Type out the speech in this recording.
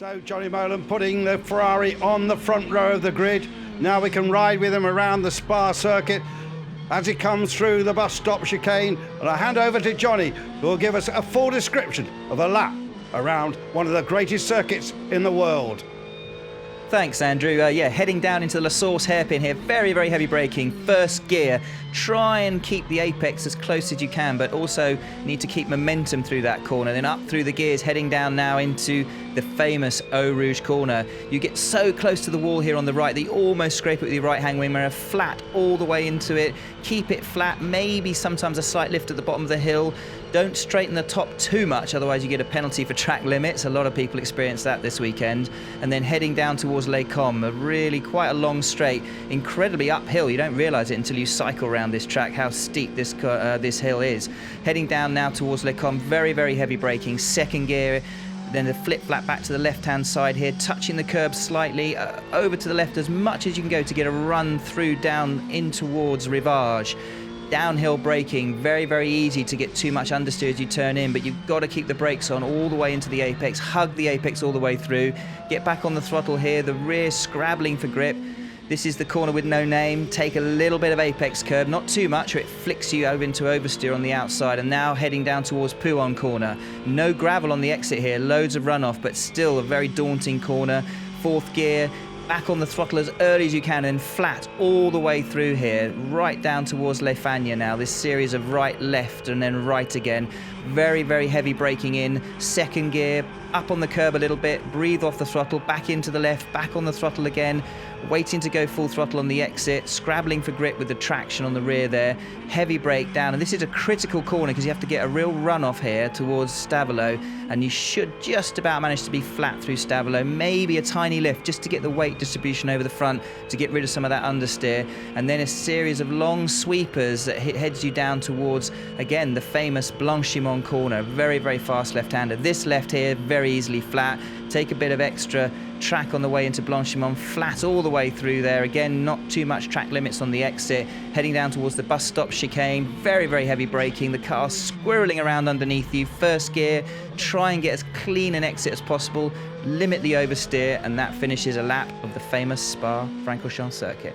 So Johnny Mowlem putting the Ferrari on the front row of the grid. Now we can ride with him around the Spa circuit as he comes through the bus stop chicane. And I hand over to Johnny, who will give us a full description of a lap around one of the greatest circuits in the world. Thanks, Andrew. Heading down into the La Source hairpin here. Very, very heavy braking. First gear. Try and keep the apex as close as you can, but also need to keep momentum through that corner. Then up through the gears, heading down now into the famous Eau Rouge corner. You get so close to the wall here on the right that you almost scrape it with your right-hand wing mirror. Flat all the way into it. Keep it flat. Maybe sometimes a slight lift at the bottom of the hill. Don't straighten the top too much, otherwise you get a penalty for track limits. A lot of people experience that this weekend. And then heading down towards Les Combes, a really quite a long straight, incredibly uphill. You don't realise it until you cycle around this track, how steep this hill is. Heading down now towards Les Combes, very, very heavy braking. Second gear, then the flip flat back to the left-hand side here, touching the curb slightly, over to the left as much as you can go to get a run through down in towards Rivage. Downhill braking, very, very easy to get too much understeer as you turn in, but you've got to keep the brakes on all the way into the apex, hug the apex all the way through, get back on the throttle here, the rear scrabbling for grip. This is the corner with no name. Take a little bit of apex curb, not too much, or it flicks you over into oversteer on the outside. And now heading down towards Pouhon corner. No gravel on the exit here, loads of runoff, but still a very daunting corner. Fourth gear, back on the throttle as early as you can and flat all the way through here, right down towards Les Fagnes now. This series of right, left, and then right again. Very, very heavy braking in. Second gear, up on the curb a little bit, breathe off the throttle, back into the left, back on the throttle again, waiting to go full throttle on the exit, scrabbling for grip with the traction on the rear there, heavy brake down, and this is a critical corner because you have to get a real run off here towards Stavelot, and you should just about manage to be flat through Stavelot, maybe a tiny lift just to get the weight distribution over the front to get rid of some of that understeer, and then a series of long sweepers that heads you down towards, again, the famous Blanchimont corner, very, very fast left-hander. This left here, very easily flat, take a bit of extra track on the way into Blanchimont, flat all the way through there. Again, not too much track limits on the exit. Heading down towards the bus stop chicane, very, very heavy braking. The car squirreling around underneath you. First gear, try and get as clean an exit as possible. Limit the oversteer, and that finishes a lap of the famous Spa-Francorchamps circuit.